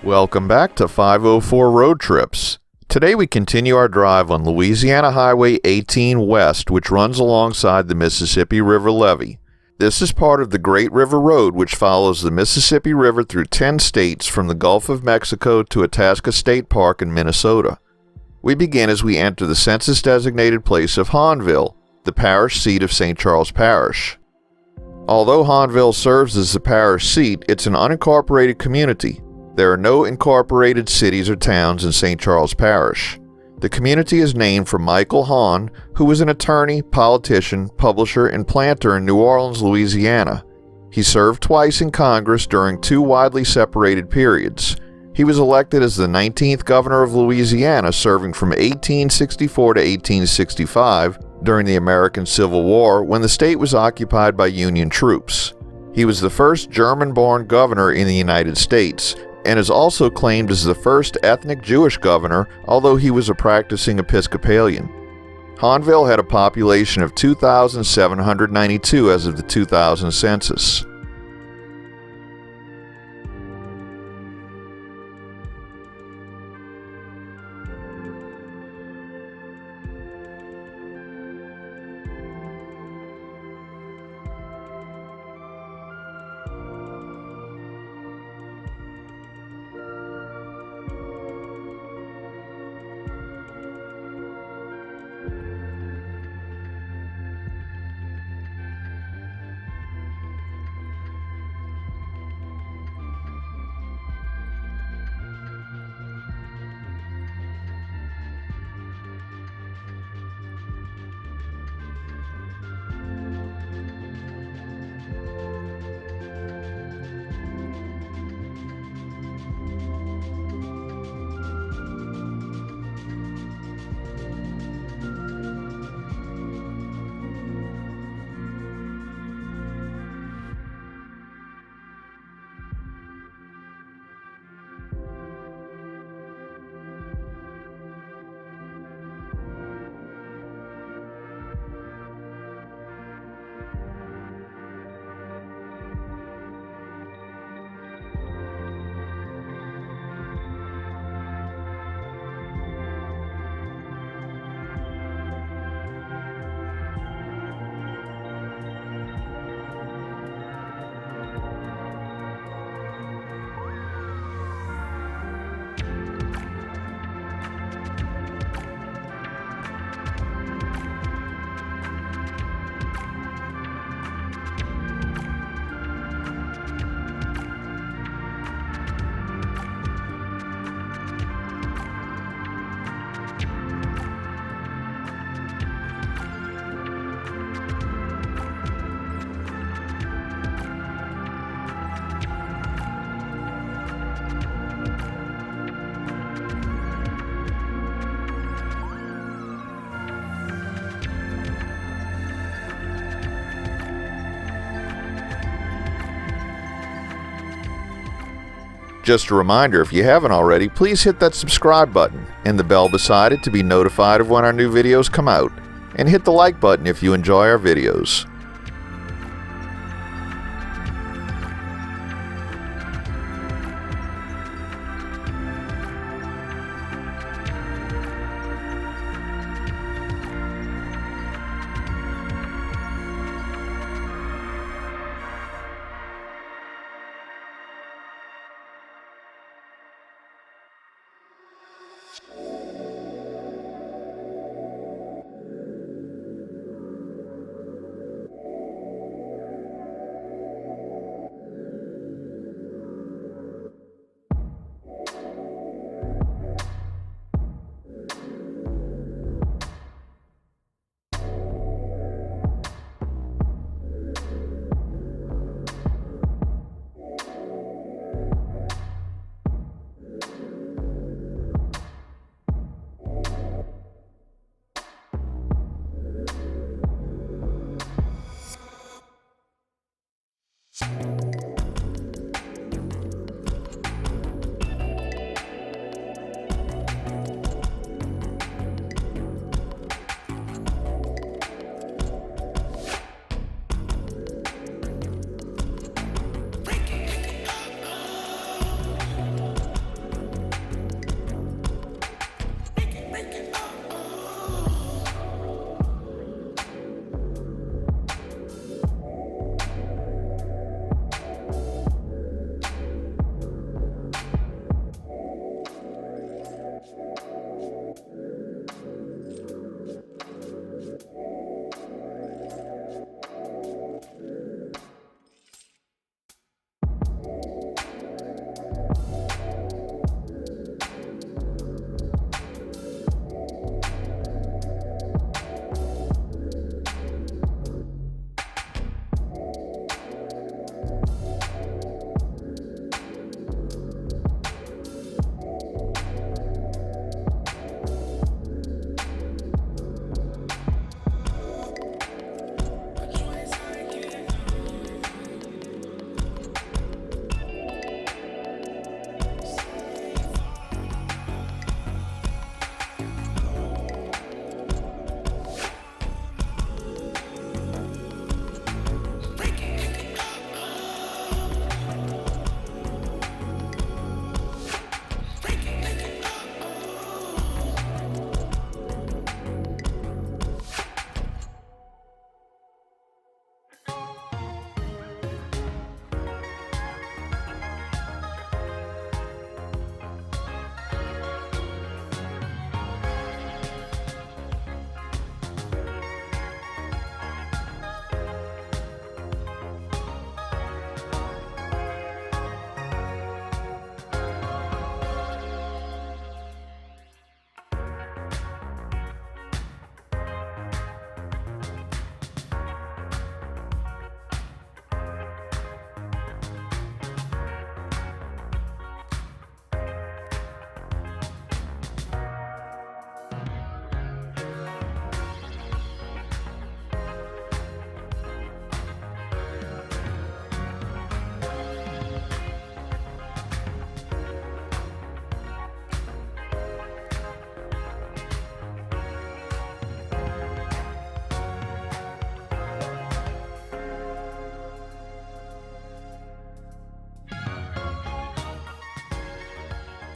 Welcome back to 504 Road Trips. Today we continue our drive on Louisiana Highway 18 West, which runs alongside the Mississippi River levee. This is part of the Great River Road, which follows the Mississippi River through 10 states from the Gulf of Mexico to Itasca State Park in Minnesota. We begin as we enter the census-designated place of Hahnville, the parish seat of St. Charles Parish. Although Hahnville serves as the parish seat, it's an unincorporated community. There are no incorporated cities or towns in St. Charles Parish. The community is named for Michael Hahn, who was an attorney, politician, publisher, and planter in New Orleans, Louisiana. He served twice in Congress during two widely separated periods. He was elected as the 19th governor of Louisiana, serving from 1864 to 1865 during the American Civil War, when the state was occupied by Union troops. He was the first German-born governor in the United States, and is also claimed as the first ethnic Jewish governor, although he was a practicing Episcopalian. Hahnville had a population of 2,792 as of the 2000 census. Just a reminder, if you haven't already, please hit that subscribe button and the bell beside it to be notified of when our new videos come out, and hit the like button if you enjoy our videos.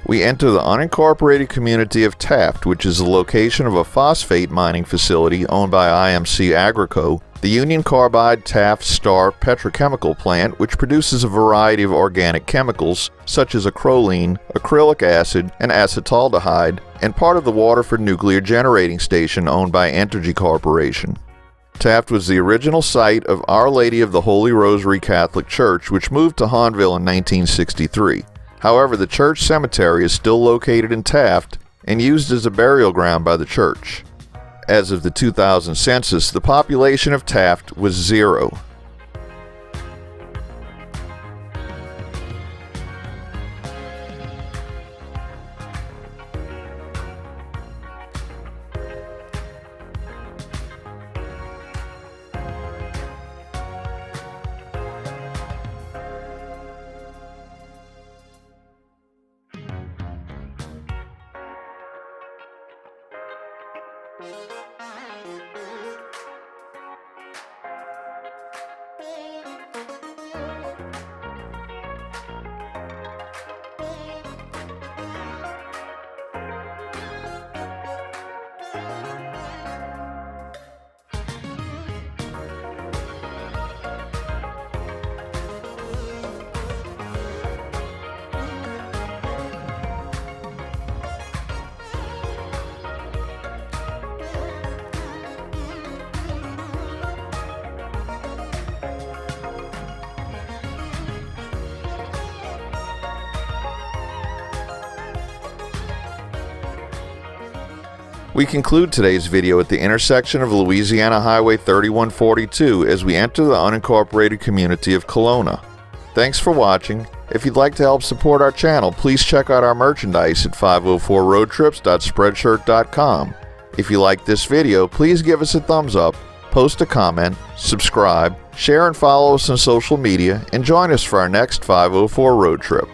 We enter the unincorporated community of Taft, which is the location of a phosphate mining facility owned by IMC Agrico, the Union Carbide Taft Star petrochemical plant, which produces a variety of organic chemicals such as acrolein, acrylic acid, and acetaldehyde, and part of the Waterford Nuclear Generating Station owned by Entergy Corporation. Taft was the original site of Our Lady of the Holy Rosary Catholic Church, which moved to Hahnville in 1963. However, the church cemetery is still located in Taft and used as a burial ground by the church. As of the 2000 census, the population of Taft was 0. We conclude today's video at the intersection of Louisiana Highway 3142 as we enter the unincorporated community of Killona. Thanks for watching. If you'd like to help support our channel, please check out our merchandise at 504roadtrips.spreadshirt.com. If you like this video, please give us a thumbs up, post a comment, subscribe, share and follow us on social media, and join us for our next 504 road trip.